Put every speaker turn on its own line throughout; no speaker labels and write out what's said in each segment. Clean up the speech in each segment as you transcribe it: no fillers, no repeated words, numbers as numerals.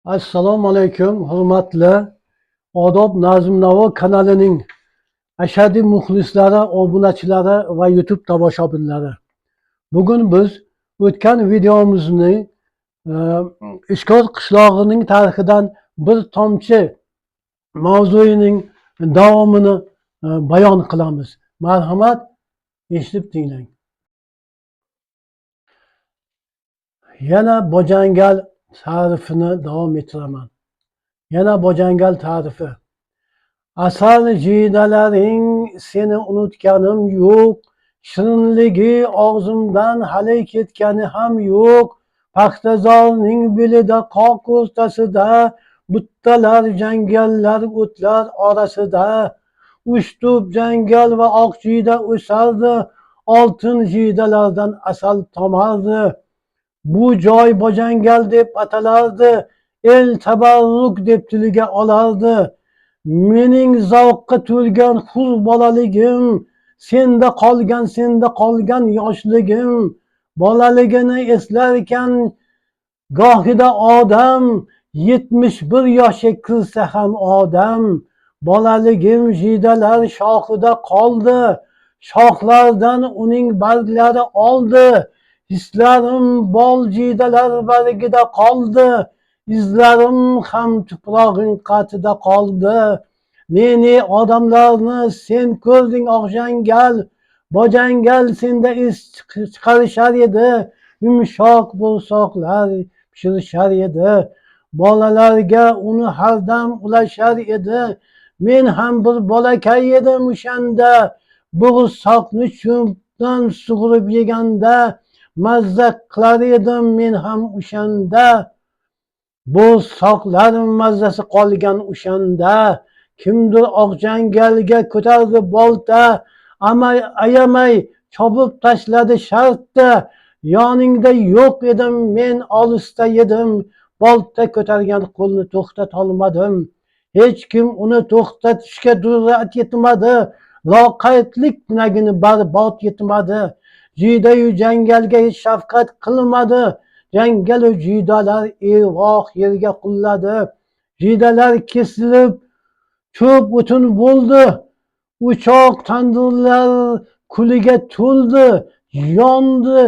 Assalomu alaykum, hurmatli Odob Nazmnavo kanalining ashaddiy muxlislari, obunachilari va YouTube tomoshabinlari. Bugun biz o'tgan videomizni Ishkor qishlog'ining tarixidan bir tomchi mavzuining davomini bayon qilamiz. Marhamat, eshitib tinglang. Yana Bojangal ta'rifini davom ettiraman. Yana Bojangal tarifi. Asal jiydalaring seni unutganim yo'q, shirinligi og'zimdan hali ketgani ham yo'q. Paxtazorning belida qoq o'rtasida, buttalar jangallar o'tlar orasida. Uchtub jangal va oq jiyda o'sardi, oltin jiydalardan asal tomardi. Bu joy Bojangal deb atalardi, el tabarruk deb tiliga olardi. Mening zavqqa to'lgan hur bolaligim, senda qolgan yoshligim. Bolaligini eslarkan gohida odam, 71 yoshga kirsa ham odam. Bolaligim jiydalar shoxida qoldi, shoxlardan uning barglari oldi. Hislarim bol jiydalar bargida qoldi, izlarim ham tuprog'ing qatida qoldi. Ne odamlarni sen ko'rding Oqjangal, Bojangal senda is chiqarishar edi, yumshoq bo'rsoqlar pishirishar edi. Bolalarga uni har dam ulashar edi. Men ham bir bolakay edim o'shanda, bo'g'irsoqni cho'pdan sug'urib yeganda, mazza qilar edim men ham o'shanda. Bo'rsoqlar mazzasi qolgan o'shanda. Kimdir Oqjangalga ko'tardi bolta, ayamay chopib tashladi shartta. Yoningda yo'q edim men, olisda edim, bolta ko'targan qo'lni to'xtatolmadim. Hech kim uni to'xtatishga jur'at yetmadi, loqaydlik pinagini barbod yetmadi. Jiydayu jangalga hech shafqat qilmadi, jangalu jiydalar ervoh yerga qulladi. Jiydalar kesilib cho'p o'tin bo'ldi, o'choq tandirlar kuliga to'ldi, yondi,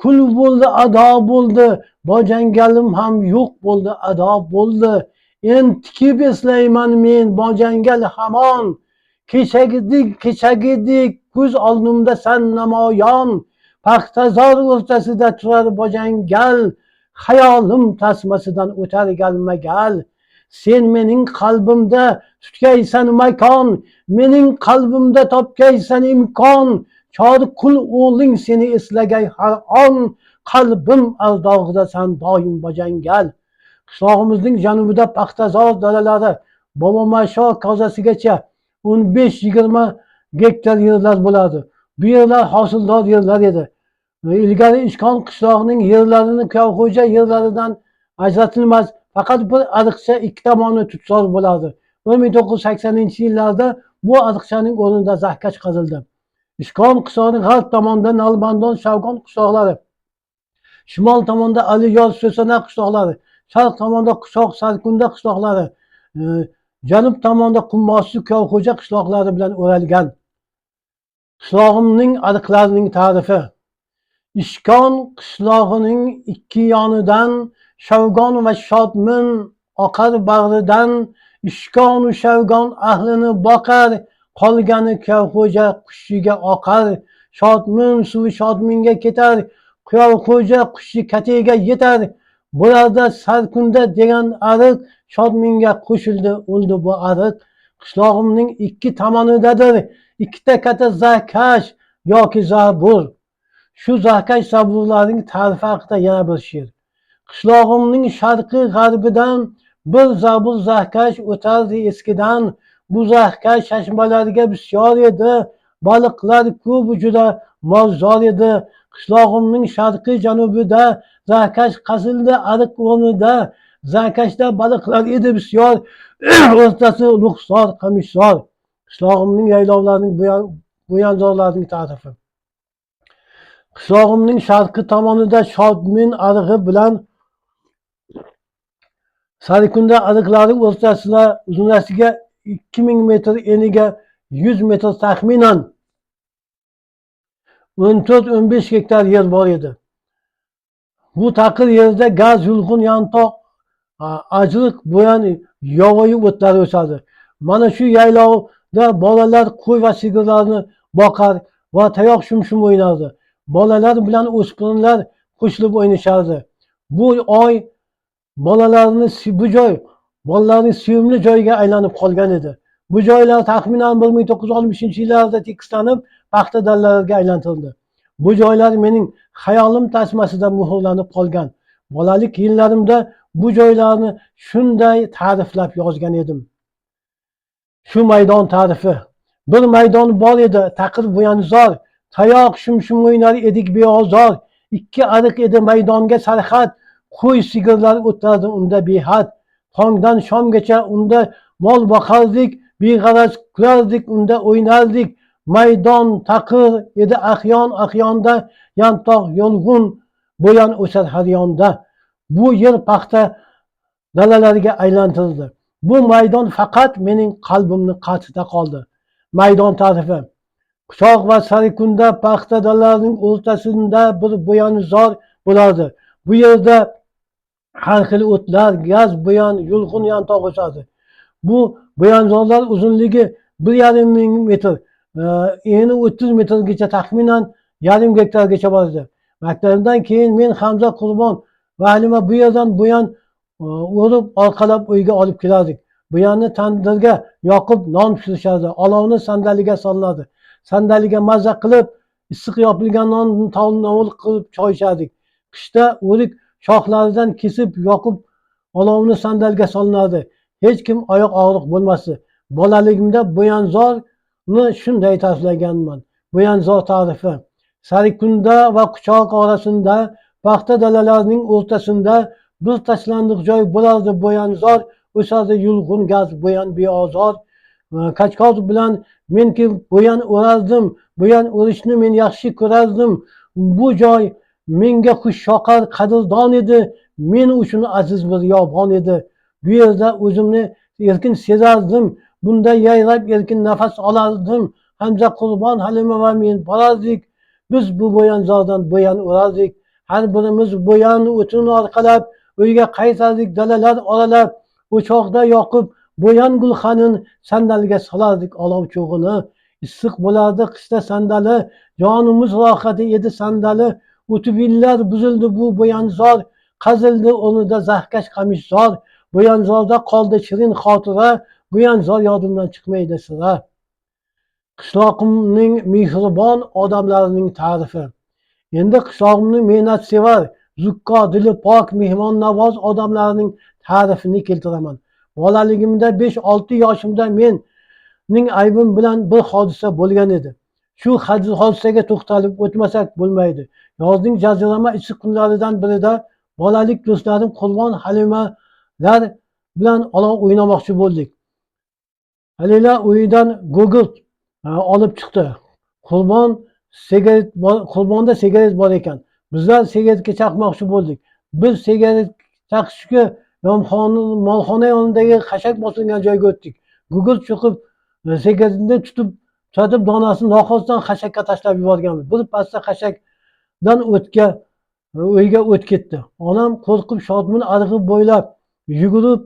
kul bo'ldi, ado bo'ldi. Bojangalim ham yo'q bo'ldi, ado bo'ldi. Entikib eslayman men Bojangal hamon, kechagidek ko'z oldimda san namoyon. Paxtazor o'rtasida turar Bojangal, xayolim tasmasidan o'tar galma-gal. Sen mening qalbimda tutgaysan makon, mening qalbimda topgaysan imkon. Chor qul o'g'ling seni eslagay har on, qalbim ardog'idasan doim Bojangal. Qishlog'imizning janubida Paxtazor dalalari Bobomasho kozasigacha 15-20 gektar yerlar bo'ladi. Bu yerlar hosildor yerlar edi. Ilgari Ishkon qishlog'ining yerlarini Kuyovxo'ja yerlaridan ajratilmas, faqat bir ariqcha ikki tomoni tutzor bo'lardi. 1980-yillarda bu ariqchaning o'rnida zahkash qazildi. Ishkon qishlog'ining g'arb tomonida Nalbandon, Shavgon qishloqlari, shimol tomonda Aliyor, So'sana qishloqlari, sharq tomonda Qushoq, Sarkunda qishloqlari, janub tomonda Qummoschi, Kuyovxo'ja qishloqlari bilan o'ralgan. Qishlog'imning ariqlarining tarifi. Ishkon qishlog'ining ikki yonidan Shavgon va Shodmin oqar bag'ridan. Ishkonu Shavgon ahlini boqar, qolgani Kuyovxo'ja qushiga oqar. Shodmin suvi Shodminga ketar, Kuyovxo'ja qushi Katiga yetar. Bularda Sarkunda degan ariq Shodminga qo'shildi, o'ldi bu ariq. Qishlog'imning ikki tomonidadir ikkita katta zahkash yoki zabur. Shu zahkash zaburlarning tarifi haqida yana bir she'r. Qishlog'imning sharqi g'arbidan bir zabur zahkash o'tardi eskidan. Bu zahkash chashmalarga bisyor edi, baliqlar ko'p juda mozdor edi. Qishlog'imning sharqi janubida zahkash qazildi ariq o'rnida. Zahkashda baliqlar edi bisyor, o'rtasi Luxzor, Qamishzor. Qishlog'imning yaylovlarining bo'yanzorlarining tarifi. Qishlog'imning sharqi tomonida Shodmin arig'i bilan Sarikunda ariqlari o'rtasida uzunlashtiga 2000 metr, eniga 100 metr taxminan 14-15 gektar yer bor edi. Bu taqir yerda gaz, yulg'un, yantoq, ajriq, bo'yan, yovvoyi o'tlar o'sadi. Mana shu yaylovda bolalar qo'y va sigirlarni boqar va tayoq shum-shum o'ynardi. Bolalar bilan o'spirinlar qo'shilib o'ynashardi. Bu oy bolalarning sevimli joyiga aylanib qolgan edi. Bu joylar taxminan 1960-yillarda tekislanib, paxta dalalarga aylantirildi. Bu joylar mening hayolim tasmasida muhrlanib qolgan. Bolalik yillarimda bu joylarni shunday ta'riflab yozgan edim. Shu maydon tarifi. Bir maydon bor edi, taqir bo'yanzor, tayoq shum-shum o'ynar edik beozor. Ikki ariq edi maydonga sarhad, qo'y sigirlar o'tardi unda behad. Tongdan shomgacha unda mol boqardik, beg'araz kulardik, unda o'ynardik. Maydon taqir edi ahyonda yantoq, yong'un, bo'yan o'sar har yonda. Bu yer paxta dalalariga aylantirildi. Bu maydon faqat mening qalbimni qarshisida qoldi. Maydon tarifi. Quchoq va Sarikunda paxta dalalarining o'rtasida bir bo'yanzor bo'lardi. Bu yerda har xil o'tlar, gaz, bo'yan, yulg'un, yantoq o'sardi. Bu bo'yanzorlar uzunligi 1,5 metr, eni 30 metrgacha, taxminan yarim gektargacha bor edi. Maktabdan keyin men, Hamza, Qurbon va Halima bu yerdan bo'yan o'rib orqalab uyga olib kelardik. Bo'yanni tandirga yoqib non pishirishardi. Olovni sandaliga solinardi. Sandaliga maza qilib issiq yopilgan nonni tanovul qilib choy ichardik. Qishda o'rik shoxlaridan kesib yoqib olovni sandalga solinardi. Hech kim oyoq og'riq bo'lmasdi. Bolaligimda bo'yanzorni shunday ta'riflaganman. Bo'yanzor tarifi. Sarikunda va Quchoq orasida paxta dalalarining o'rtasida bir tashlandiq joy bo'lardi. Bo'yanzor o'sardi, yulg'un, gaz, bo'yan beozor. Kachkor bilan menki bo'yan o'rardim. Bo'yan o'rishni men yaxshi ko'rardim. Bu joy menga xush yoqar, qadrdon edi. Men uchun aziz bir yobon edi. Bu yerda o'zimni erkin sezardim. Bunda yayrab erkin nafas olardim. Hamza, Qurbon, Halima va men borardik. Biz bu bo'yanzordan bo'yan o'rardik. Har birimiz bo'yan o'tini orqalab uyga qaytardik, dalalar oralab. O'choqda yoqib bo'yan gulxanin, sandalga solardik olov cho'g'ini. Issiq bo'lardi qishda sandali, jonimiz rohati edi sandali. O'tib yillar buzildi bu bo'yanzor, qazildi o'rnida zahkash qamishzor. Bo'yanzorda qoldi shirin xotira, bo'yanzor yodimdan chiqmaydi sira. Qishlog'imning mehribon odamlarining tarifi. Endi qishlog'imning mehnatsevar, zukko, dili pok, mehmonnavoz odamlarining ta'rifini keltiraman. Bolaligimda 5-6 yoshimda mening aybim bilan bir hodisa bo'lgan edi. Shu hodisaga to'xtalib o'tmasak bo'lmaydi. Yozning jazirama issiq kunlaridan birida bolalik do'stlarim Qurbon, Halimalar bilan olov o'ynamoqchi bo'ldik. Halila uyidan gugurt olib chiqdi. Qurbonda sigaret bor ekan. Bizlar sigaretga chaqmoqchi bo'ldik. Biz sigaret chaqishga molxona yonidagi xashak bosilgan joyga o'tdik. Gugurt cho'qib sigaretni tutib donasini noqasddan xashakka tashlab yuborganmiz. Bir pasda xashakdan uyga o't ketdi. Onam qo'rqib shodmin arig'i bo'ylab yugurib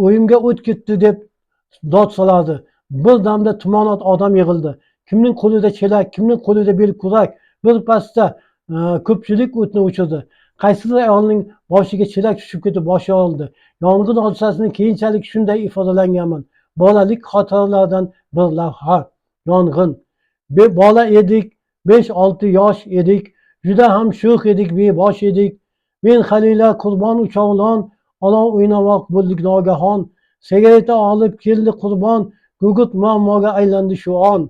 uyimga o't ketdi deb dod solardi. Bir damda tumonat odam yig'ildi. Kimning qo'lida chelak, kimning qo'lida belkurak. Bir pasda ko'pchilik o'tni o'chirdi. Qaysidir ayolning boshiga chelak tushib ketib boshi yorildi. Yong'in hodisasini keyinchalik shunday ifodalanganman. Bolalik xotiralardan bir lavha. Yong'in. Bola edik, 5-6 yosh edik. Juda ham sho'x edik, bebosh edik. Men, Halila, Qurbon uchovlon olov o'ynamoq bo'ldik nogahon. Sigareta olib keldi Qurbon, gugurt muammoga aylandi shu on.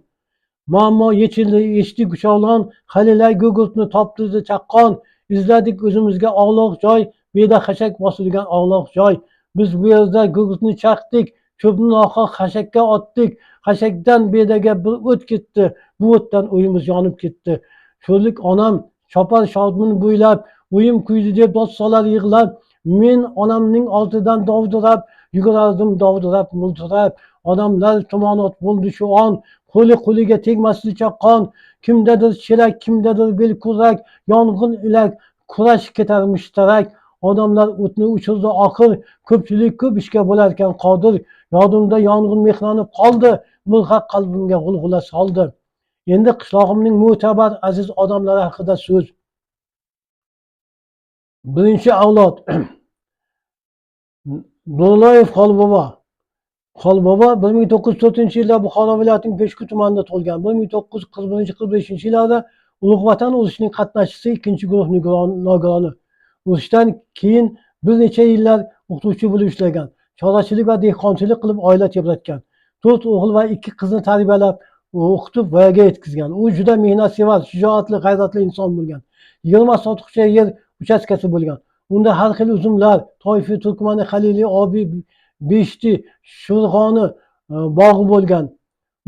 Muammo yechildi, eshitdik uchovlon. Halila gugurtni toptirdi chaqqon. Izladik o'zimizga og'loq joy, beda xashak bosilgan og'loq joy. Biz bu yerda gugurtni chaqdik, cho'pni nohaq xashakka otdik. Xashakdan bedaga bir o't ketdi. Bu o'tdan uyimiz yonib ketdi. Sho'rlik onam chopar shodmin bo'ylab, uyim kuydi deb dod solar yig'lab. Men onamning oldidan dovdirab yugurardim, dovdirab, multirab. Odamlar tumonat bo'ldi shu on, qo'li qo'liga tegmaslicha qon. Kimdadir chelak, kimdadir belkurak, yong'in ila kurashib ketar mushtarak. Odamlar o'tni o'chirdi oxir, ko'pchilik ko'p ishga bo'larkan qodir. Yodimda yong'in mehlanib qoldi, murg'ak qalbimga g'ulg'ula soldi. Endi qishlog'imning mo'tabar aziz odamlari haqida so'z. Birinchi avlod Nurlayev Xolbobo. Xolbobo 1904-yilda Buxoro viloyatining Peshku tumanida tug'ilgan. 1941-45 yillarda Ulug' Vatan urushining qatnashchisi, ikkinchi guruh nogironi. Urushdan keyin bir necha yillar o'qituvchi bo'lib ishlagan. Chorvachilik va dehqonchilik qilib oila tebratgan. 4 o'g'il va 2 qizni tarbiyalab, o'qitib voyaga yetkazgan. U juda mehnatsevar, shijoatli, g'ayratli inson bo'lgan. 20 sotixcha yer uchastkasi bo'lgan. Unda har xil uzumlar, toyfi, turkmani, halili, obi, beshti, sho'rg'oni bog'i bo'lgan.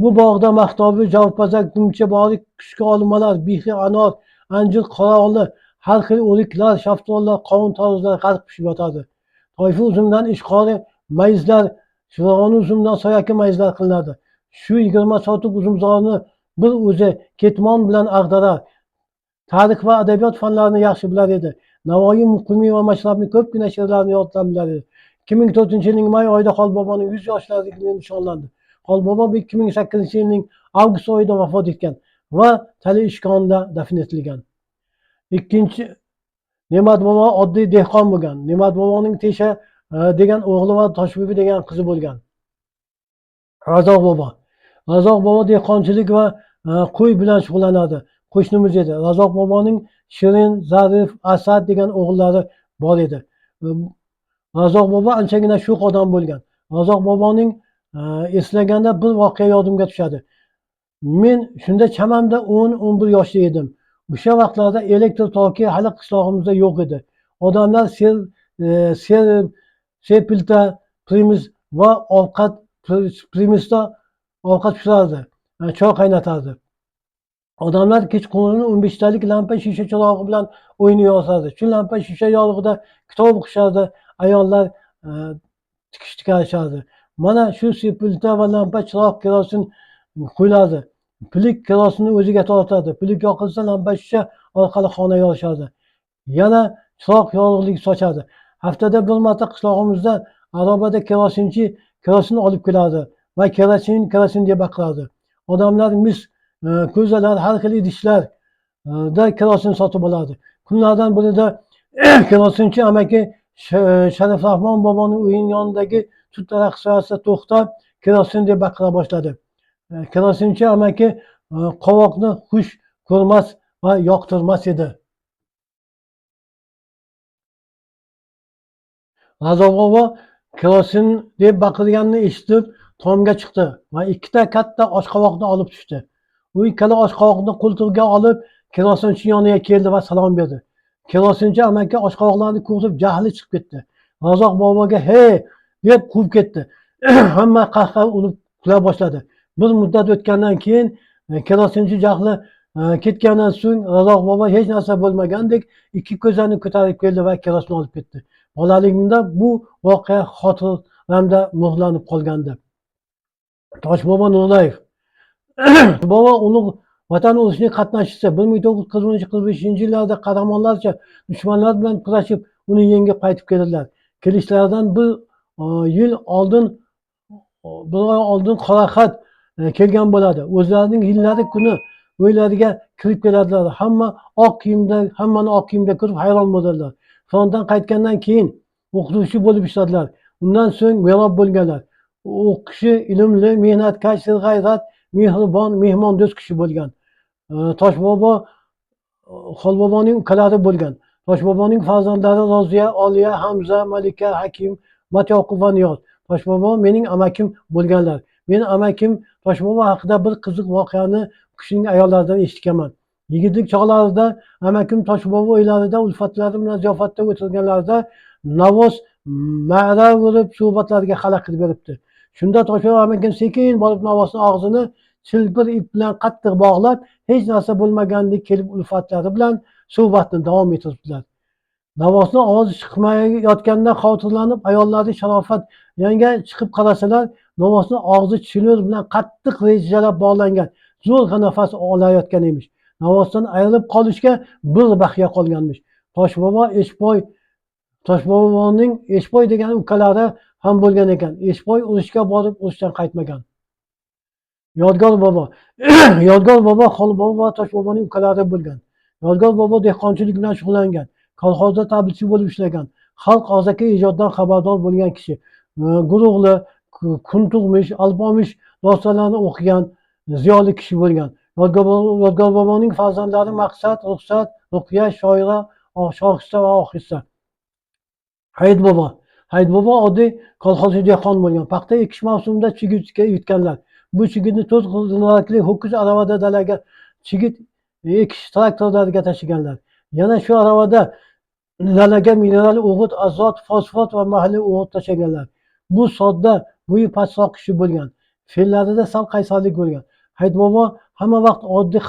Bu bog'da mahtobi, javpazak, dumcha, borik, qishki olmalar, bixi, anor, anjir, qorovuli, har xil o'riklar, shaftollar, qovun tarvuzlar g'arq pishib yotardi. Toyfi uzumdan ishqori mayizlar, sho'rg'oni uzumdan soyaki mayizlar qilinadi. Shu 20 sotiq uzumzorni bir o'zi ketmon bilan ag'darar. Tarix va adabiyot fanlarini yaxshi bilar edi. Navoiy, Muqimiy va Mashrabning ko'pgina she'rlarini yoddan bilar edi. 2004-yilning may oyida Xolboboning 100 yoshligini nishonlandi. Xolbobo 2008-yilning avgust oyida vafot etgan va Tali ishkonida dafn etilgan. Ikkinchi, Ne'mat bobo oddiy dehqon bo'lgan. Ne'mat boboning Tesha degan o'g'li va Toshbibi degan qizi bo'lgan. Razoq bobo. Razoq bobo dehqonchilik va qo'y bilan shug'ullanadi. Qo'shnimiz edi. Razoq boboning Shirin, Zarif, Asad degan o'g'illari bor edi. Razoq bobo anchagina sho'x odam bo'lgan. Razoq boboning eslaganda bir voqea yodimga tushadi. Men shunda chamamda 10-11 yoshda edim. O'sha vaqtlarda elektr toki hali qishlog'imizda yo'q edi. Odamlar sepilta, primus va primusda ovqat pishirardi, choy qaynatardi. Odamlar kechqurun 15 talik lampa shisha chirog'i bilan o'ynay yozardi. Shu lampa shisha yorug'ida kitob o'qishardi, ayollar tikish tikarishardi. Mana shu sepilta va lampa chiroq kerosin qo'yiladi. Pilik kerosini o'ziga tortadi. Pilik yoqilsa lampa shisha orqali xona yorishardi. Yana chiroq yorug'lik sochadi. Haftada bir marta qishlog'imizda arabada kerosinchi kerosin olib kelardi va kerosin deb baqirardi. Odamlar mis, ko'zalar, har xil idishlarda kerosin sotib olardi. Kunlardan birida kerosinchi amaki Sharifrahmon boboning uyining yonidagi tut daraxt soyasida to'xtab, kerosin deb baqira boshladi. Kerosinchi amaki qovoqni xush ko'rmas va yoqtirmas edi. Razoq bobo kerosin deb baqirganini eshitib tomga chiqdi va ikkita katta oshqovoqni olib tushdi. U ikkala oshqovoqni qo'ltig'iga olib kerosinchi yoniga keldi va salom berdi. Kerosinchi amaki oshqovoqlarni ko'rib jahli chiqib ketdi. Razoq boboga "Hey!" deb quvib ketdi. Hamma qahqaha urib kula boshladi. Bir muddat o'tgandan keyin kerosinchi jahli ketgandan so'ng Razoq bobo hech narsa bo'lmagandek ikki ko'zani ko'tarib keldi va kerosin olib ketdi. Bolaligimda bu voqea xotiramda muhrlanib qolgandi. Toshbobo Nurlayev. Bobo Ulug' Vatan urushining qatnashchisi. 1941-45 yillarda qahramonlarcha dushmanlar bilan kurashib, uni yengib qaytib keldilar. Kelishlaridan bir oy oldin qora xat kelgan bo'ladi. O'zlarining yillari kuni uylariga kirib keladilar. Hammani oq kiyimda ko'rib hayron bo'ldilar. Frontdan qaytgandan keyin o'qituvchi bo'lib ishladilar. Undan so'ng merob bo'lganlar. U kishi ilmli, mehnatkash, serg'ayrat, mehribon, mehmondo'st kishi bo'lgan. Toshbobo Xolboboning ukalari bo'lgan. Toshboboning farzandlari Roziya, Oliya, Hamza, Malika, Hakim, Matyoqub va Niyoz. Toshbobo mening amakim bo'lganlar. Men amakim Toshbobo haqida bir qiziq voqeani u kishining ayollaridan eshitganman. Yigitlik chog'larida amakim Toshbobo uylarida ulfatlari bilan ziyofatda o'tirganlarida navoz ma'ra urib suhbatlariga xalaqit beribdi. Shunda Toshbobo amakim sekin borib navosning og'zini chilpir ip bilan qattiq bog'lab, hech narsa bo'lmagandek kelib ulfatlari bilan suhbatni davom ettirdilar. Davosdan ovozi chiqmayotganidan xavotirlanib, ayollarning Sharofat-yanga chiqib qarasalar, Davosning og'zi chinur bilan qattiq rejalab bog'langan, zo'rg'a nafas olayotgan emish. Davosdan ayrilib qolishga bir baxya qolganmish. Toshboboning Eshboy degan ukalari ham bo'lgan ekan. Eshboy urushga borib, urushdan qaytmagan. Yodgor bobo. Yodgor bobo Xolbobo va Toshboboning ukalari bo'lgan. Yodgor bobo dehqonchilik bilan shug'ullangan. Kolxozda tabelchi bo'lib ishlagan. Xalq og'zaki ijoddan xabardor bo'lgan kishi. Guruhli, Kuntug'mish, Alpomish dostonlarini o'qigan ziyoli kishi bo'lgan. Yodgor boboning farzandlari Maqsad, Ruxsat, Ruqya, Shoira, Shohista va Ohista. Hayit bobo oddiy kolxozchi dehqon bo'lgan. Paxta ekish mavsumida chigitga yutganlar. Bu chigitni 4 g'ildirakli ho'kiz aravada dalaga chigit ekish traktorlariga tashiganlar. Yana shu aravada dalaga mineral o'g'it, azot, fosfat va mahalliy o'g'it tashaganlar. Bu sodda, bo'yi pastroq kishi bo'lgan. Fe'llarida sal qaysarlik bo'lgan. Hayit bobo hamma vaqt oddiy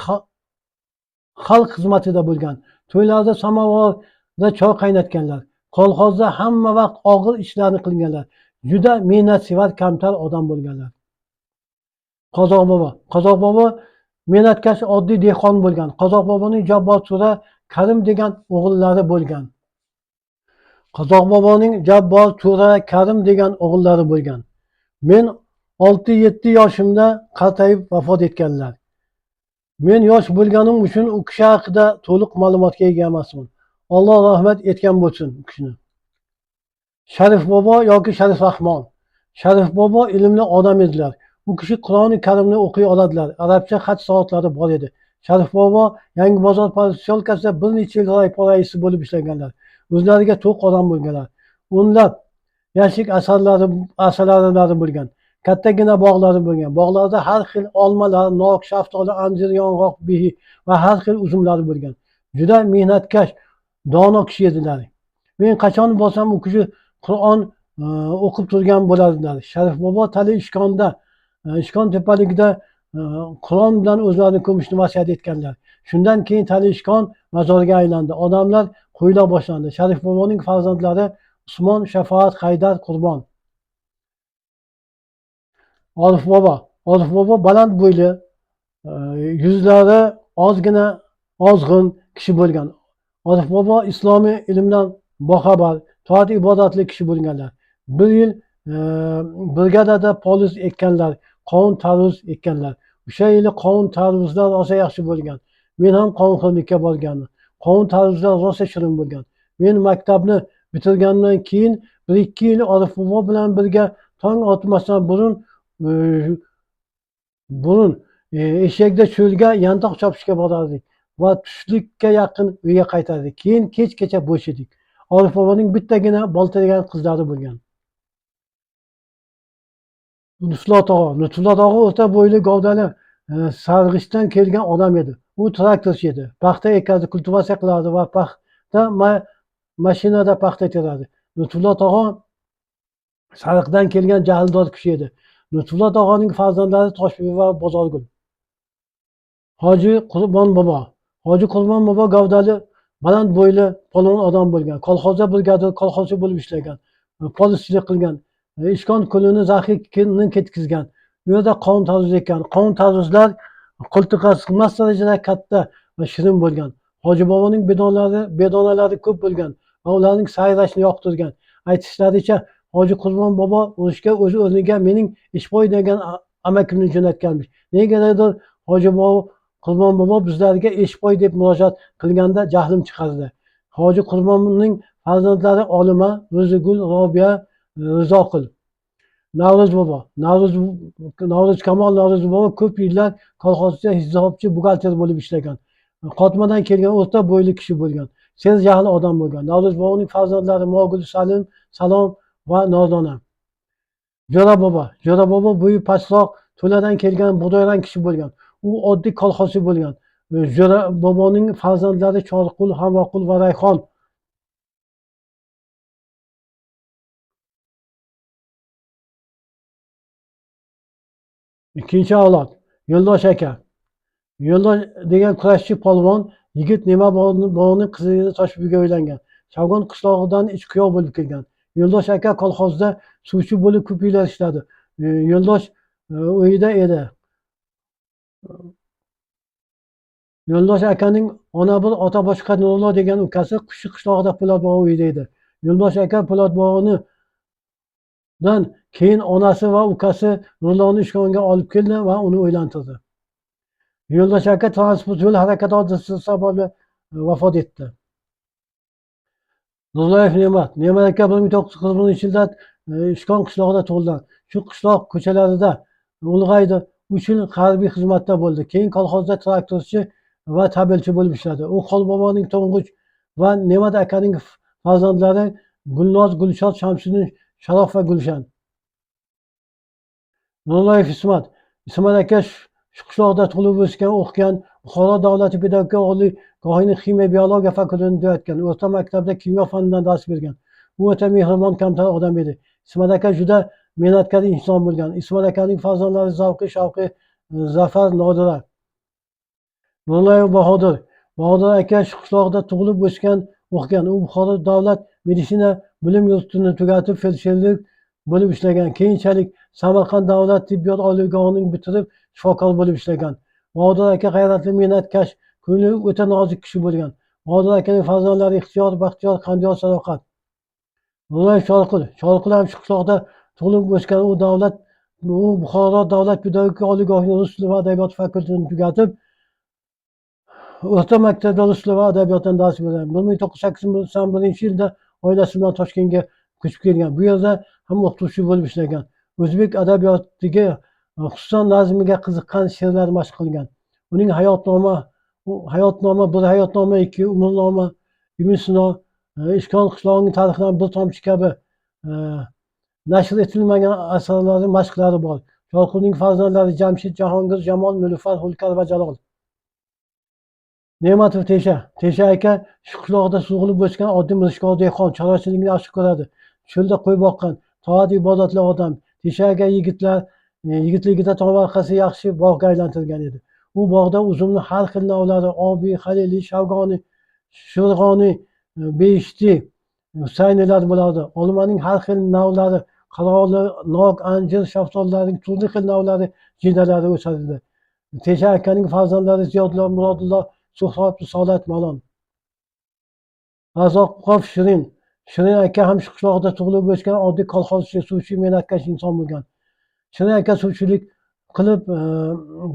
xalq xizmatida bo'lgan. To'ylarda samovarda choy qaynatganlar. Kolxozda hamma vaqt og'ir ishlarni qilganlar. Juda mehnatsevar, kamtar odam bo'lganlar. Qozoq bobo mehnatkash oddiy dehqon bo'lgan. Qozoq boboning Jabbor Tura, Karim degan o'g'illari bo'lgan. Men 6-7 yoshimda qartayib vafot etganlar. Men yosh bo'lganim uchun u kishi haqida to'liq ma'lumotga ega emasman. Alloh rahmat etgan bo'lsin u kishini. Sharif bobo yoki Sharif Rahmon. Sharif bobo ilmli odam edilar. U kishi Qur'oni Karimni o'qiy oladilar. Arabcha xat soatlari bor edi. Sharif bobo Yangi bozor posyolkasida bir necha yil raisi bo'lib ishlaganlar. O'zlariga to'q odam bo'lganlar. O'nlab yashik asalari bo'lgan. Kattagina bog'lari bo'lgan. Bog'larda har xil olmalar, nok, shaftoli, anjir, yong'oq, bihi va har xil uzumlar bo'lgan. Juda mehnatkash, dono kishi edilar. Men qachon borsam u kishi Qur'on o'qib turgan bo'lardilar. Sharif bobo Tali Ishkon tepaligida Qur'on bilan o'zlarini ko'mishni vasiyat etganlar. Shundan keyin Tali Ishkon mazorga aylandi. Odamlar qo'yila boshlandi. Sharif boboning farzandlari Usmon, Shafoat, Haydar, Qurbon. Orif bobo baland bo'yli, yuzlari ozg'in kishi bo'lgan. Orif bobo islomiy ilmdan boxabar, toat ibodatli kishi bo'lganlar. Bir yil brigadada polis ekkanlar, qovun tarvuz ekkanlar. O'sha yili qovun tarvuzlar rosa yaxshi bo'lgan. Men ham qovunxo'rlikka borganman. Qovun tarvuzlar rosa shirin bo'lgan. Men maktabni bitirgandan keyin 1-2 yil Orif bobo bilan birga tong otmasdan burun eshakda cho'lga yantoq chopishga borardik va tushlikka yaqin uyga qaytardik. Keyin kechgacha bo'sh edik. Orif boboning bittagina boltagan qizlari bo'lgan. Nusrat og'a o'rta bo'yli, gavdali, Sarg'ishdan kelgan odam edi. U traktorchi edi. Paxta ekardi, kultivatsiya qilardi va mashinada paxta terardi. Nusrat og'a Sariqdan kelgan jahldor kishi edi. Nusrat og'aning farzandlari Toshbek va Bozorgul. Hoji Qurbon bobo gavdali, baland bo'yli, polvon odam bo'lgan. Kolxozda brigadir kolxozchi bo'lib ishlagan. Polischilik qilgan. Ishkon ko'lini zaxirni ketkizgan. U yerda qovun tarvuz ekkan. Qovun tarvuzlar qo'ltiqqa sig'mas darajada katta va shirin bo'lgan. Hoji boboning bedonalari ko'p bo'lgan va ularning sayrashni yoqtirgan. Aytishlaricha Hoji Qurbon bobo urushga o'z o'rniga mening Eshboy degan amakimni jo'natganmish. Negadir Hoji Qurbon bobo bizlarga Eshboy deb murojaat qilganda jahlim chiqardi. Hoji Qurbonning farzandlari Olima, Ro'zigul, Robiya, Rizoqul. Navro'z bobo ko'p yillar kolxozcha, hisobchi, buxgalter bo'lib ishlagan. Qotmadan kelgan o'rta bo'yli kishi bo'lgan. Serjahli odam bo'lgan. Navro'z boboning farzandlari Mogul, Salim, Salom va Nordona. Jo'ra bobo bo'yi pastroq, to'ladan kelgan bug'doyrang kishi bo'lgan. U oddiy kolxozchi bo'lgan. Jo'ra boboning farzandlari Chorqul, Havoqul va Rayhon. Ikkinchi avlod Yo'ldosh aka. Yo'ldosh degan kurashchi polvon yigit Nima boboning qizini Toshbekka uylangan. Shavgon qishlog'idan ishqiyoq bo'lib kelgan. Yo'ldosh aka kolxozda suvchi bo'lib ko'p yillar ishladi. Yo'ldosh uyida edi. Yo'ldosh akaning ona bir ota boshqa Nurullo degan ukasi Qushchi qishlog'ida Po'lat bog'i uyida edi. Yo'ldosh aka Po'lat bog'idan keyin onasi va ukasi Nurulloni ishxonaga olib keldi va uni uylantirdi. Yo'ldosh aka transport yo'l harakati hodisasi sababli vafot etdi. Nurlayev Ne'mat aka 1941-yilda Ishkon qishlog'ida tug'ilgan. Shu qishloq ko'chalarida ulg'aydi. 3 yil harbiy xizmatda bo'ldi. Keyin kolxozda traktorchi va tabelchi bo'lib ishladi. U Xolboboning to'ng'ich va Ne'mat akaning farzandlari Gulnoz, Gulshod, Shamsiddin, Sharof va Gulshan. Nurlayev Ismat aka shu qishloqda tug'ilib o'sgan, o'qigan. Buxoro davlat pedagogika oliygohining ximiya biologiya fakultetini tugatgan. O'rta maktabda kimyo fanidan dars bergan. U o'ta mehribon, kamtar odam edi. Ismat aka juda mehnatga inson bo'lgan. Ismat akaning farzandlari Zavqi, Shavqi, Zafar, Nodira. Nurlayev Bahodir aka shu qishloqda tug'ilib o'sgan, o'qigan. U Buxoro davlat meditsina bilim yurtini tugatib, feldsherlik bo'lib ishlagan. Keyinchalik Samarqand davlat tibbiyot oliygohini bitirib, shifokor bo'lib ishlagan. Bahodir aka g'ayratli, mehnatkash, ko'ngli o'ta nozik kishi bo'lgan. Bahodir akaning farzandlari Ixtiyor, Baxtiyor, Qandiyor, Sadoqat. Nurlayev Shoriqul ham shu qishloqda tug'ilib o'sgan. U Buxoro davlat pedagogika oliygohining rus tili va adabiyot fakultetini tugatib, o'rta maktabda rus tili va adabiyotdan dars bergan. 1981-yilda oilasi bilan Toshkentga ko'chib kelgan. Bu yerda ham o'qituvchi bo'lib ishlagan. O'zbek adabiyotiga, xususan nazmiga qiziqqan, she'rlar mashq qilgan. Uning hayotnoma 2, umrnoma, Ibn Sino, Ishkon qishlog'ining tarixidan bir tomchi kabi nashr etilmagan asarlari, mashqlari bor. Shoriqulning farzandlari Jamshid, Jahongir, Jamol, Nilufar, Hulkar va Jalol. Ne'matov Tesha aka shu qishloqda tug'ilib o'sgan oddiy mirishkor dehqon, chorvachilikni yaxshi ko'radi. Cho'lda qo'y boqqan, toat ibodatli odam. Tesha aka yigitligida tomorqasi yaxshi bog'ga aylantirgan edi. U bog'da uzumni har xil navlari, Obi, Halili, Shavgoni, Shirg'oni, Behishti, Husaynilar bo'lardi. Olmaning har xil navlari, qaroli, nok, anjir, shaftolilarning turli xil navlari, jindalari o'sar edi. Tesha akaning farzandlari Ziyodullo, Murodullo, Suhrob, Risolat, Malon. Razoqov Shirin aka ham shu qishloqda tug'ilib o'sgan oddiy kolxozchi, suvchi, mehnatkash inson bo'lgan. Shirin aka suvchilik qilib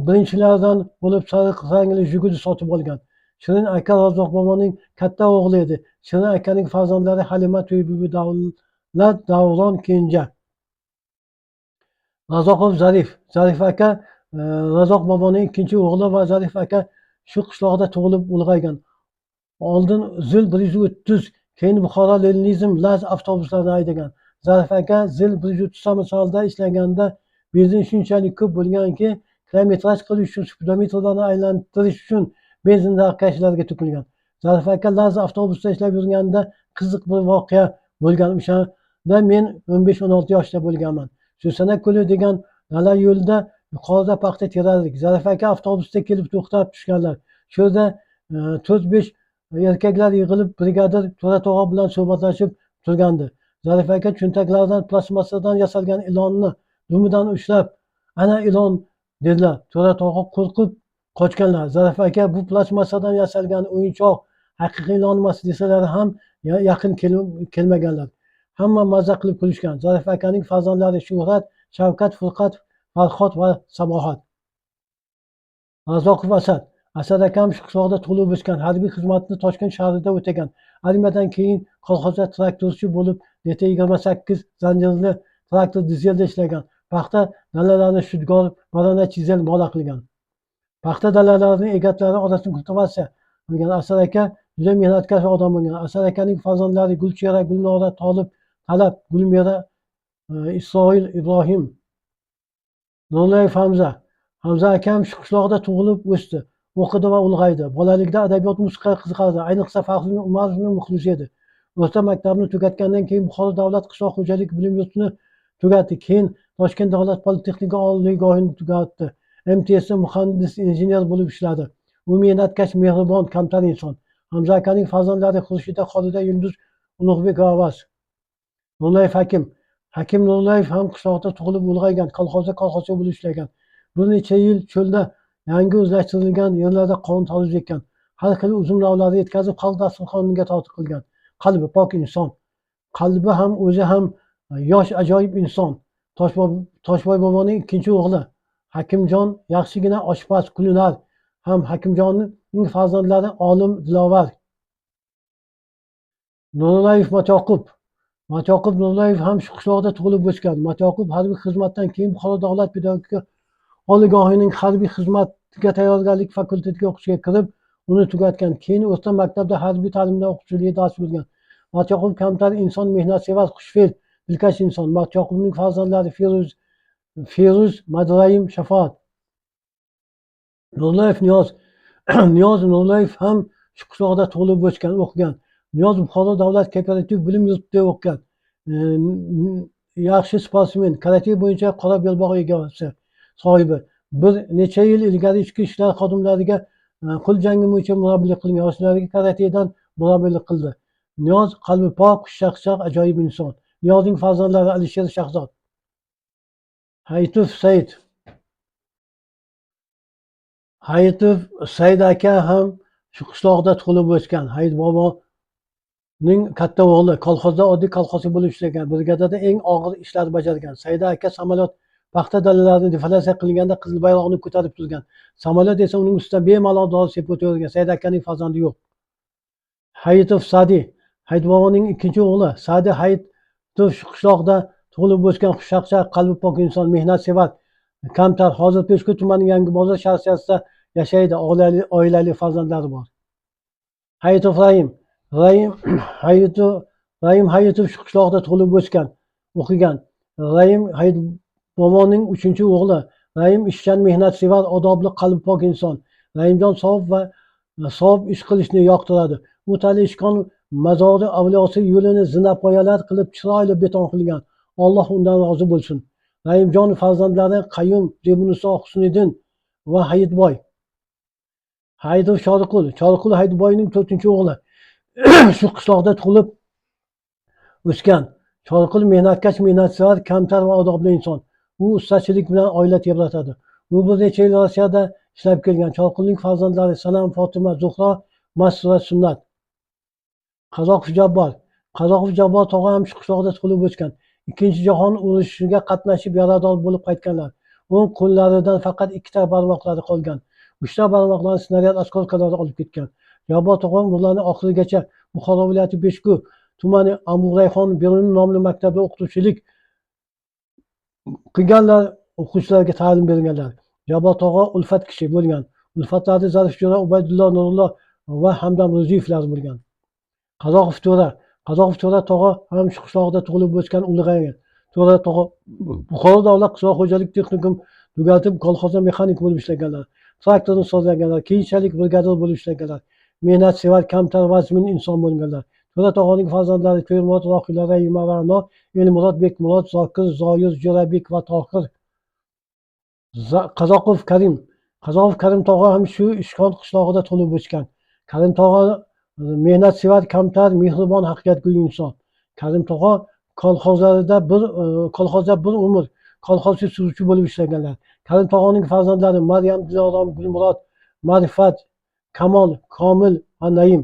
birinchilardan bo'lib sariq rangli Jiguli sotib olgan. Shirin aka Razoq boboning katta o'g'li edi. Shirin akaning farzandlari Halima, To'ybibi, Davlat, Davron, Kenja. Razoqov Zarif aka Razoq boboning ikkinchi o'g'li va Zarif aka shu qishloqda tug'ilib ulg'aygan. Oldin Zil 130, keyin Buxoro Leninizm Laz avtobuslarini haydagan. Zarif aka Zil 130 samosalda ishlaganda benzin shunchalik ko'p bo'lganki, kilometraj qilish uchun, spidometrlarni aylantirish uchun benzin zaxkashlarga to'kilgan. Zarif aka Laz avtobusda ishlab yurganda qiziq bir voqea bo'lgan. O'shanda men 15-16 yoshda bo'lganman. Susana ko'li degan dala yo'lda yuqorida paxta terardik. Zarif aka avtobusda kelib to'xtab tushganlar. Shu yerda 4-5 erkaklar yig'ilib brigadir To'ratog'a bilan suhbatlashib turgandi. Zarif aka cho'ntaklaridan plastmassadan yasalgan ilonni dumidan ushlab, ana ilon dedilar. To'ratog'a qo'rqib qochganlar. Zarif aka bu plastmassadan yasalgan o'yinchoq, haqiqiy ilon emas desalar ham yaqin kelmaganlar. Hamma maza qilib kulishgan. Zarif akaning farzandlari Shuhrat, Shavkat, Furqat, Farhod va Sabohat. Razoqov Asad akam shu qishloqda tug'ilib o'sgan, harbiy xizmatni Toshkent shahrida o'tagan. Armiyadan keyin kolxozda traktorchi bo'lib, DT-28 zanjirli traktor dizelda ishlagan. Paxta dalalarini shudgor, barona, chizel mola qilgan. Paxta dalalarining egatlari orasida kultivatsiya qilgan. Asad aka juda mehnatkash odam bo'lgan. Asad akaning farzandlari Gulchehra, Gulnora, Talab, Gulmira, Isroil, Ibrohim. Nurlayev Hamza akam shu qishloqda tug'ilib o'sdi, o'qidi va ulg'aydi. Bolaligida adabiyot, musiqaga qiziqardi. Ayniqsa Faxriddin Umarovning muxlisi edi. O'rta maktabni tugatgandan keyin Buxoro davlat qishloq xo'jalik bilim yurtini tugatdi. Keyin Toshkent davlat politexnika oliygohini tugatdi. MTS muhandis injener bo'lib ishladi. U mehnatkash, mehribon, kamtar inson. Hamza akaning farzandlari Xurshida Xolida Yulduz Ulug'bek va Avaz. Nurlayev Hakim. Hakim Nurlayev ham qishloqda tug'ilib ulg'aygan, kolxozchi bo'lib ishlagan. Bir necha yil cho'lda yangi o'zlashtirilgan yerlarda qon to'zib ekkan. Har xil uzum lavlari yetkazib, xalq dasturxoniga tortiq qilgan. Qalbi pok inson. Qalbi ham o'zi ham yosh ajoyib inson. Toshboy boboning ikkinchi o'g'li Hakimjon yaxshigina oshpaz, kulinar. Ham Hakimjonning farzandlari olim, dilovar. Nurlayev Matyoqub Nurlayev ham shu qishloqda tug'ilib o'sgan. Matyoqub harbiy xizmatdan keyin Buxoro davlat pedagogika oliygohining harbiy xizmatga tayyorgarlik fakultetiga o'qishga kirib, uni tugatgan. Keyin o'rta maktabda harbiy ta'limda o'qituvchilik dars bergan. Matyoqub kamtar inson, mehnatsevar, xushfe'l, dilkash inson. Matyoqubning farzandlari Feruz, Madrayim, Shafoat. Nurlayev Niyoz Niyoz Nurlayev ham shu qishloqda tug'ilib o'sgan, o'qigan. Niyoz Buxoro davlat kooperativ bilim yurtida o'qigan. Yaxshi sportsmen, karate bo'yicha qora belbog' egasi, sohibi. Bir necha yil ilgari ichki ishlar xodimlariga qo'l jangi bo'yicha murabbiylik qilgan, yoshlarga karatedan murabbiylik qildi. Niyoz qalbi pok, xushchaqchaq, ajoyib inson. Niyozning farzandlari Alisher Shahzod. Hayitov Said aka ham shu qishloqda tug'ilib o'sgan. Hayit boboning katta o'g'li, kolxozda oddiy kolxozchi bo'lib ishlagan, brigadada eng og'ir ishlar bajargan. Said aka samolyot paxta dalalarini defoliatsiya qilganda qizil bayroqni ko'tarib turgan. Samolyot esa uning ustidan bemalol dori sepib o'tavergan. Said akaning farzandi yo'q. Hayitov Sadi Hayit boboning ikkinchi o'g'li. Sadi Hayitov shu qishloqda tug'ilib o'sgan, xushchaqchaq, qalbi pok inson, mehnatsevar, kamtar. Hozir Peshku tumani Yangi bozor sharsiyasida yashaydi. Oilali farzandlari bor. Hayitov Rahim Hayitov shu qishloqda tug'ilib o'sgan, o'qigan. Rahim Hayit boboning uchinchi o'g'li. Rahim ishchan, mehnatsevar, odobli, qalbi pok inson. Rahimjon savob ish qilishni yoqtiradi. U Talishkon mazori avliyosi yo'lini zinapoyalar qilib chiroyli beton qilgan. Alloh undan rozi bo'lsin. Rahimjon farzandlari Qayyum, Zebuniso, Husniddin va Hayitboy. Hayitov Choriqul Hayitboyning to'rtinchi o'g'li. Shu qishloqda tug'ilib o'sgan. Choriqul mehnatkash, mehnatsevar, kamtar va odobli inson. U ustachilik bilan oila tebratadi. U bir necha yil Rossiyada ishlab kelgan. Choriqulning farzandlari Sanam, Fotima, Zuhro, Masra, Sunnat. Qazoqov Jabbor tog'a ham shu qishloqda tug'ilib o'sgan. Ikkinchi jahon urushiga qatnashib yarador bo'lib qaytganlar. O'ng qo'llaridan faqat ikkita barmoqlari qolgan. Uchta barmoqlarni snaryad oskolkalari olib ketgan. Jabbor tog'a umrlarining oxirigacha Buxoro viloyati Peshku tumani Amurayxon Beruniy nomli maktabda o'qituvchilik qilganlar, o'quvchilarga ta'lim berganlar. Jabbor tog'a ulfat kishi bo'lgan. Ulfatlari Zarifjo'ra, Ubaydullo, Nurullo va Hamdam Ro'ziyevlar bo'lgan. Qazoqov To'ra tog'a ham shu qishloqda tug'ilib o'sgan, ulg'aygan. To'ra tog'a Buxoro davlat qishloq xo'jalik texnikum tugatib, kolxozda mexanik bo'lib ishlaganlar. Traktorni sozlaganlar, keyinchalik brigadir bo'lib ishlaganlar. Mehnatsevar, kamtar, vazmin inson bo'lganlar. To'ra tog'aning farzandlari To'ymurod, Rohila, Rayima va Ano, Elmurod, Bekmurod, Zokir, Zoir, Jo'rabek va Tohir. Qazoqov Karim tog'a ham shu Ishkon qishlog'ida tug'ilib o'sgan. Karim tog'a mehnatsevar, kamtar, mehribon, haqiqatgo'y inson. Karim tog'a kolxozda bir umr kolxozchi, suvchi bo'lib ishlaganlar. Karim tog'aning farzandlari Maryam, Dilorom, Gulmurod, Ma'rifat, Kamol, Komil va Naim.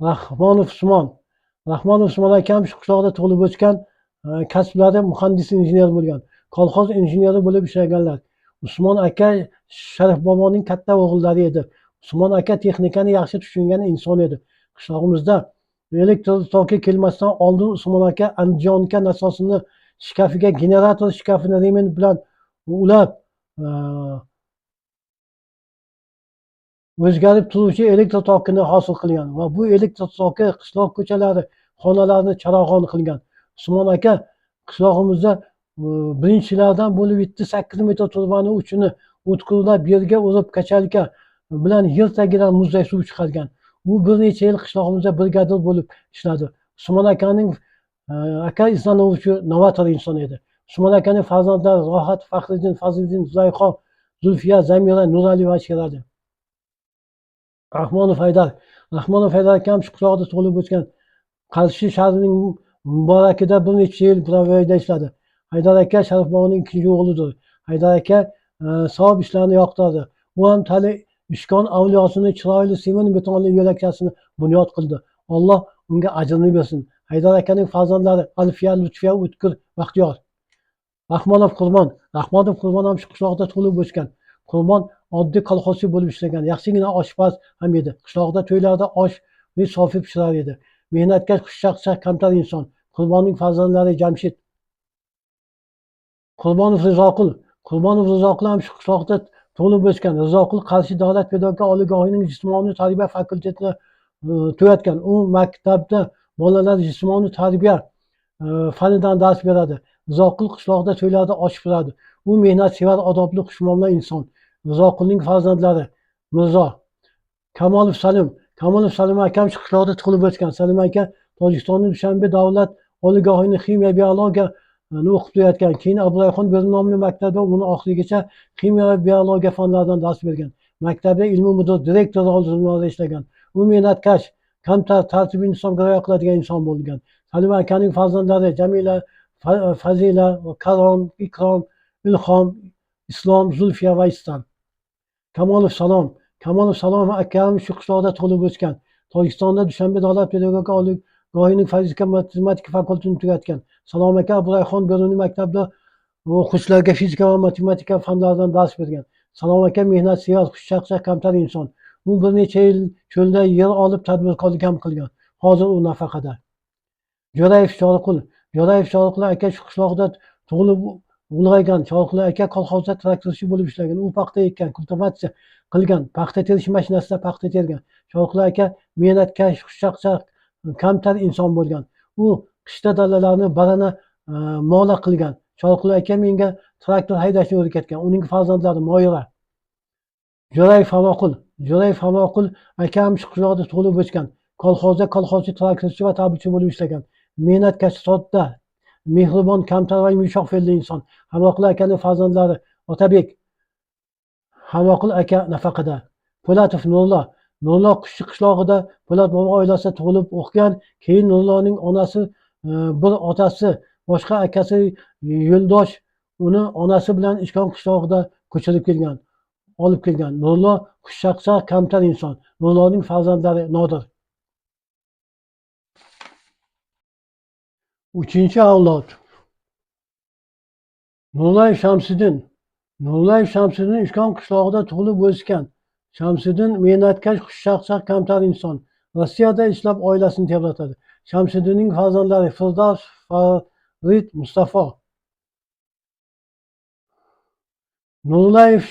Rahmonov Usmon akam shu qishloqda tug'ilib o'sgan, kasblari muhandis, injener bo'lgan. Kolxoz injeneri bo'lib ishlaganlar. Usmon aka Sharif boboning katta o'g'illari edi. Usmon aka texnikani yaxshi tushungan inson edi. Qishlog'imizda elektr toki kelmasdan oldin Usmon aka Andijonka nasosini shkafiga, generator shkafini remen bilan ulab o'zgarib turuvchi elektr tokini hosil qilgan va bu elektr toki qishloq ko'chalari, xonalarni charog'on qilgan. Usmon aka qishlog'imizda birinchilardan bo'lib 7-8 metr turbani uchini o'tqirlab yerga urib, kachalka bilan yer tagidan muzday suv chiqargan. U bir necha yil qishlog'imizda brigadir bo'lib ishladi. Usmon akaning aka izlanuvchi, novator inson edi. Usmon akaning farzandlari Rohat, Faxriddin, Fazliddin, Zulayho, Zulfiya, Zamira, Nurali va Sherali. Rahmonov Haydar akam shu qishlog'ida tug'ilib o'sgan. Qarshi shahrining Muborakida bir necha yil provoyda ishladi. Haydar aka Sharif boboning ikkinchi o'g'lidir. Haydar aka savob ishlarni yoqtiradi. U ham tali ishkon avliyosini chiroyli semin betonli yo'lakchasini bunyod qildi. Alloh unga ajrini bersin. Haydar akaning farzandlari Alfiya, Lutfiya, O'tkir, Baxtiyor. Rahmonov Qurbon ham shu qishloqda tug'ilib o'sgan. Qurbon oddiy kolxozchi bo'lib ishlagan. Yaxshigina oshpaz ham edi. Qishloqda to'ylarda osh sofi pishirar edi. Mehnatkash, xushchaqchaq, kamtar inson. Qurbonning farzandlari Jamshid, Qurbonov Rizoqul ham shu qishloqda tug'ilib o'sgan. Rizoqul Qarshi davlat pedagogika oliygohining jismoniy tarbiya fakultetini tugatgan. U maktabda bolalar jismoniy tarbiya fanidan dars beradi. Rizoqul qishloqda to'ylarda osh pishiradi. U mehnatsevar, odobli, xushmuomala inson. Rizoqulning farzandlari Mirzo, Kamolov Salim akam shu qishloqda tug'ilib o'sgan. Salim aka Tojikistonning Dushanbe davlat oliygohining ximiya biologiyani o'qib tugatgan. Keyin Abdurayxon Berun nomli maktabda uni oxirigacha ximiya va biologiya fanlaridan dars bergan. Maktabda ilmiy mudir, direktor lavozimlarida ishlagan. U mehnatkash, kamtar, tartibli insonga rioya qiladigan inson bo'lgan. Salim akaning farzandlari Jamila, Fazila, Karom, Ikrom, Ilhom, Islom, Zulfiya va Istam. Kamolov Salom akam shu qishloqda tug'ilib o'sgan. Tojikistonda Dushanbe davlat pedagogika oliygohining fizika matematika fakultetini tugatgan. Salom aka Abdurayxon Beruniy maktabda o'quvchilarga fizika va matematika fanlaridan dars bergan. Salom aka mehnatsevar, xushchaqchaq, kamtar inson. U bir necha yil cho'lda yer olib tadbirkorlik ham qilgan. Hozir u nafaqada. Jo'rayev Choriqul aka shu qishloqda tug'ilib ulg'aygan. Choriqul aka kolxozda traktorchi bo'lib ishlagan. U paxta ekkan, kultivatsiya qilgan, paxta terish mashinasida paxta tergan. Choriqul aka mehnatkash, xushchaqchaq, kamtar inson bo'lgan. U qishda dalalarni barana mola qilgan. Choriqul aka menga traktor haydashni o'rgatgan. Uning farzandlari Moira. Jo'rayev Faroqul aka ham shu qishloqda tug'ilib o'sgan. Kolxozchi, traktorchi va tabibchi bo'lib ishlagan. Mehnatkash, sodda, mehribon, kamtar va yumshoq fe'lli inson. Hamroqul akaning farzandlari Otabek, Hamroqul aka nafaqada. Po'latov Nurlo Qushchi qishlog'ida Po'lat bobo oilasida tug'ilib o'qigan. Keyin Nurloning onasi bir otasi, boshqa akasi yo'ldosh uni onasi bilan Ishkon qishlog'ida ko'chirib olib kelgan. Nurlo xushchaqchaq, kamtar inson. Nurloning farzandlari Nodir. Uchinchi avlod Nurlayev Shamsiddin Ishkon qishlog'ida tug'ilib o'sgan. Shamsiddin mehnatkash, xushchaqchaq, kamtar inson. Rossiyada ishlab oilasini tebratadi. Shamsiddinning farzandlari Firdavs, Farid, Mustafo. Nurlayev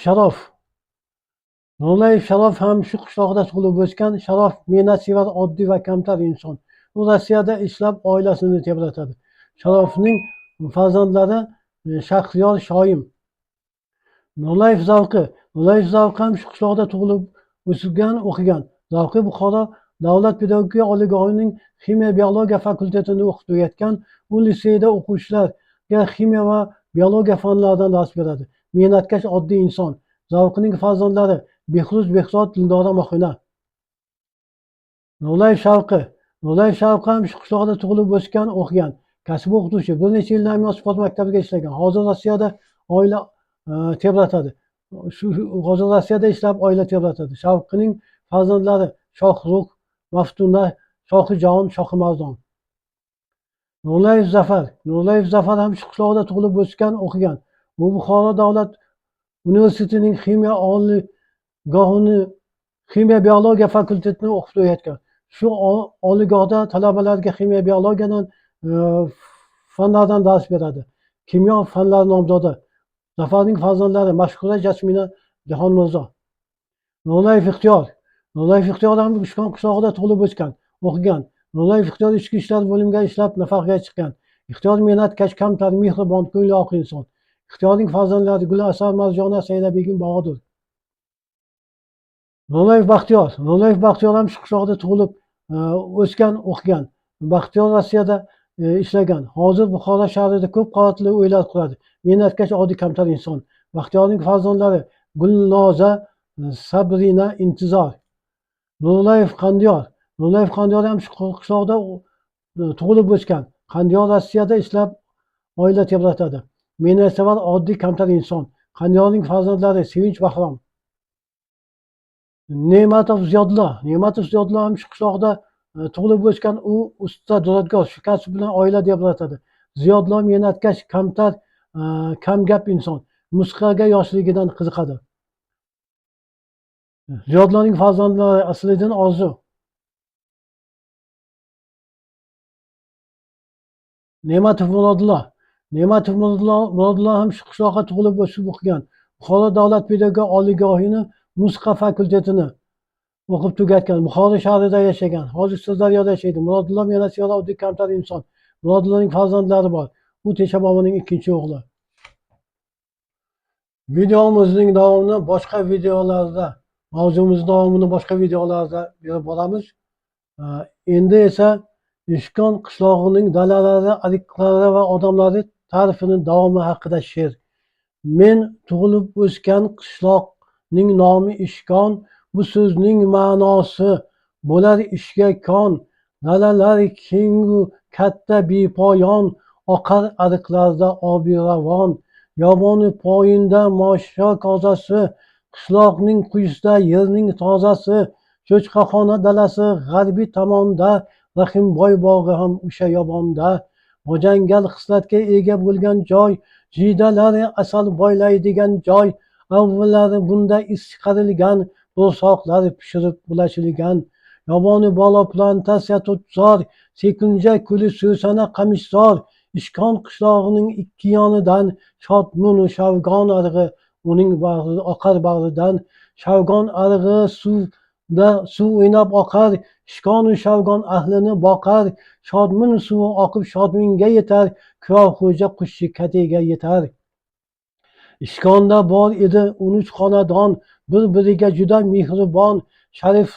Sharof ham shu qishloqda tug'ilib o'sgan. Sharof mehnatsevar, oddiy va kamtar inson. U Rossiyada ishlab oilasini tebratadi. Sharofning farzandlari Shaxriyor, Shoim. Nurlayev Zavqi ham shu qishloqda tug'ilib o'qigan. Zavqi Buxoro davlat pedagogika oliygohining ximiya biologiya fakultetini o'qib tugatgan. U liseyda o'quvchilarga ximiya va biologiya fanlaridan dars beradi. Mehnatkash, oddiy inson. Zavqining farzandlari Behruz, Behzod, Dildora, Mohina. Nurlayev Shavqi ham shu qishloqda tug'ilib o'sgan, o'qigan. Kasb o'qituvchi. Bir necha yil Namyon sport maktabida ishlagan. Hozir Rossiyada oila tebratadi. Hozir Rossiyada ishlab oila tebratadi. Shavqining farzandlari Shohrux, Maftuna, Shohijahon, Shohimarzon. Nurlayev Zafar ham shu qishloqda tug'ilib o'sgan, o'qigan. U Buxoro davlat universitetining ximiya oliygohini ximiya biologiya fakultetini o'qib tugatgan. Shu oliygohda talabalarga ximiya biologiyadan fanlardan dars beradi. Kimyo fanlari nomzodi. Zafarning farzandlari Mashhura, Jasmina, Jahonmirzo. Nurlayev Ixtiyor ham Ishkon qishlog'ida tug'ilib o'sgan, o'qigan. Nurlayev Ixtiyor ichki ishlar bo'limiga ishlab nafaqaga chiqqan. Ixtiyor mehnatkash, kamtar, mehribon, ko'ngli oq inson. Ixtiyorning farzandlari Gulasar, Marjona, Saidabegim, Bahodir. Nurlayev Baxtiyor ham shu qishloqda tug'ilib o'sgan, o'qigan. Baxtiyor Rossiyada ishlagan. Hozir Buxoro shahrida ko'p qavatli uylar quradi. Mehnatkash, oddiy, kamtar inson. Baxtiyorning farzandlari Gulnoza, Sabrina, Intizor. Nurlayev Nurlayev Qandiyor ham shu qishloqda tug'ilib o'sgan. Qandiyor Rossiyada ishlab oila tebratadi. Mehnatsevar oddiy kamtar inson. Qandiyorning farzandlari Sevinch Bahrom, Ne'matov Ziyodullo ham shu qishloqda tug'ilib o'sgan. U usta duradgor, shu kasb bilan oila tebratadi. Ziyodullo mehnatkash, kamtar, kamgap inson. Musiqaga yoshligidan qiziqadi. Ziyodulloning farzandlari Asliddin, Orzu. Ne'matov Murodullo ham shu qishloqqa tug'ilib o'sib o'qigan. Buxoro davlat pedagogika oliygohini musiqa fakultetini o'qib tugatgan. Buxoro shahrida yashagan. Hozir Sirdaryoda yashaydi. Murodullo mehnatsevar, oddiy kamtar inson. Murodulloning farzandlari bor. U Tesha boboning ikkinchi o'g'li. Videomizning davomini boshqa videolarda, mavzumiz davomini boshqa videolarda berib boramiz. Endi esa Ishkon qishlog'ining dalalari, ariqlari va odamlari ta'rifini davomi haqida she'r. Men tug'ilib o'sgan qishloqning nomi Ishkon. Bu so'zning ma'nosi bo'lar ishga kon. Dalalar kengu katta bepoyon, oqar ariqlarda obi ravon. Yoboni poyinda mosho kozasi, qishloqning quyisida yerning tozasi. Cho'chqaxona dalasi g'arbiy tomonda, Rahimboy bog'i ham o'sha yobonda. Mojangal xislatga ega bo'lgan joy, jiydalari asal boylaydigan joy. Avvallari bunda is chiqarilgan, bo'rsoqlar pishirib ulashilgan. Yoboni balo plantatsiya tutzor, Sekunja ko'li So'sana qamishzor. Ishkon qishlog'ining ikki yonidan shodmonu shavgon arig'i uning oqar bag'ridan. Shavgon arig'i suv o'ynab oqar, Ishkonu Shavgon ahlini boqar. Shodmin suvi oqib shodminga yetar, Kurovxo'ja qushchi katiga yetar. Ishkonda bor edi 13 xonadon, bir-biriga juda mehribon. Sharif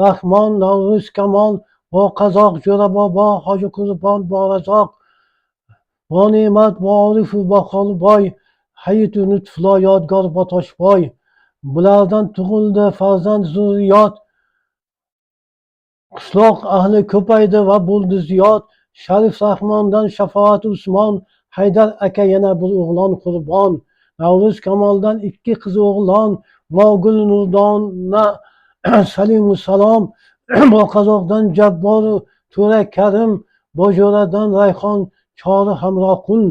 Rahmon, Navro'z Kamol, Boqazoq, Jo'ra bobo, Hoji Qurbon, Borazoq, Bone'mat, Borif, Boqolboy, Hayitu Lutfullo, Yodgor, Botoshboy. Bulardan tug'ildi farzand zurriyot. Qishloq ahli ko'paydi va bo'ldi ziyod. Sharif Rahmondan Shafoat Usmon, Haydar aka yana bir o'g'lon Qurbon. Navro'z Kamoldan 2 qiz o'g'lon, Mogul Nurdona, Salimu Salom. Boqazoqdan Jabboru To'ra Karim, Bojo'radan Rayhon Chori Hamroqul.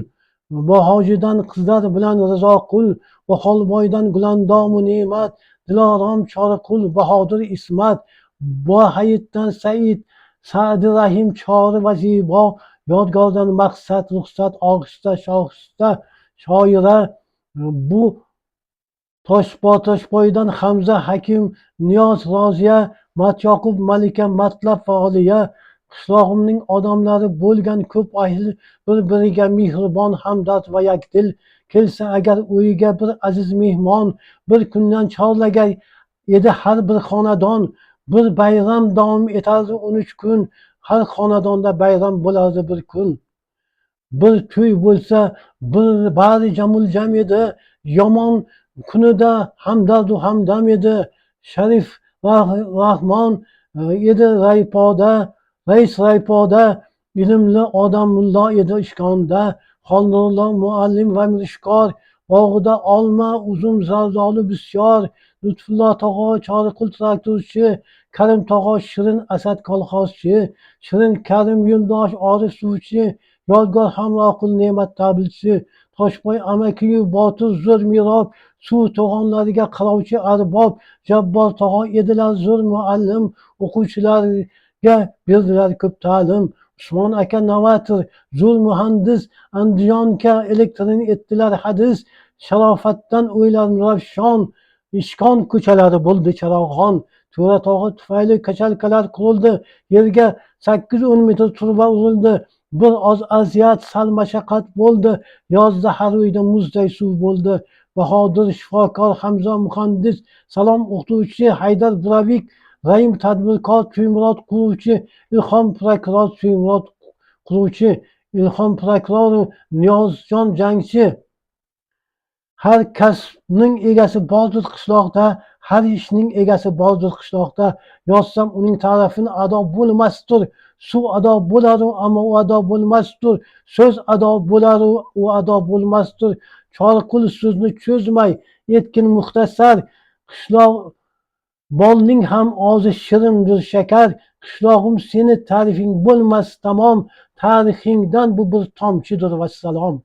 Bohojidan qizlar bilan Rizoqul, Boqolboydan Gulandomu Ne'mat, Dilorom Choriqul, Bahodir Ismat. Bohayitdan Said, Sa'di Rahim Chori va Zibo. Yodgordan Maqsad, Ruxsat, Og'ishta, Shohista, Shoira. Bu Toshboydan Hamza, Hakim, Niyoz, Roziya, Matyoqub, Malika, Matlab va Oliya. Qishlog'imning odamlari bo'lgan ko'p ahli, bir-biriga mehribon, hamdard va yakdil. Kelsa agar uyiga bir aziz mehmon, bir kundan chorlagan edi har bir xonadon. Bir bayram davom etardi 13 kun, har xonadonda bayram bo'lardi bir kun. Bir to'y bo'lsa bari jamul-jam edi, yomon kunida hamdardu hamdam edi. Sharif Rahmon edi rais raypoda, ilmli odam mullo edi Ishkonda. Xolnurlo muallim va mirishkor, bog'ida olma, uzum, zardoli bisyor. Lutfullo tog'a Choriqul traktorchi, Karim tog'a Shirin Asad kolxozchi, Shirin Karim Yo'ldosh Orif suvchi, Yodgor Hamroqul Ne'mat tabilchi. Toshboy amakiyu Botir zo'r mirob, suv to'g'onlariga qarovchi arbob. Jabbor tog'a edilar zo'r muallim, o'quvchilarga berdilar ko'p ta'lim. Usmon aka novator, zo'r muhandis, Andijonga elektrini etdilar hadis. Sharofatdan o'ylar ravshon, Ishkon ko'chalari bo'ldi charog'on. To'ra tog'i tufayli kachalkalar qurildi, yerga 8-10 metr turba urildi. Bir oz aziyat, sal mashaqqat bo'ldi, yozda har uyda muzday suv bo'ldi. Bahodir shifokor, Hamza muhandis, Salom o'qituvchi, Haydar Buravik, Raim tadbirkor, To'ymurod quruvchi, Ilhom prokuror, To'ymurod quruvchi, Ilhom prokuror, Niyozjon jangchi. Har kasbning egasi bordir qishloqda, har ishning egasi bordir qishloqda. Yozsam uning ta'rifini ado bo'lmasdir. Suv ado bo'ladi, ammo u ado bo'lmasdir. So'z ado bo'ladi, u ado bo'lmasdir. Chorqul so'zni cho'zmay, etgin muxtasar. Qishloq bolning ham ozi shirindir shakar. Qishlog'im seni ta'rifing bo'lmas tamom. Tarixingdan bu bir tomchidir vassalom.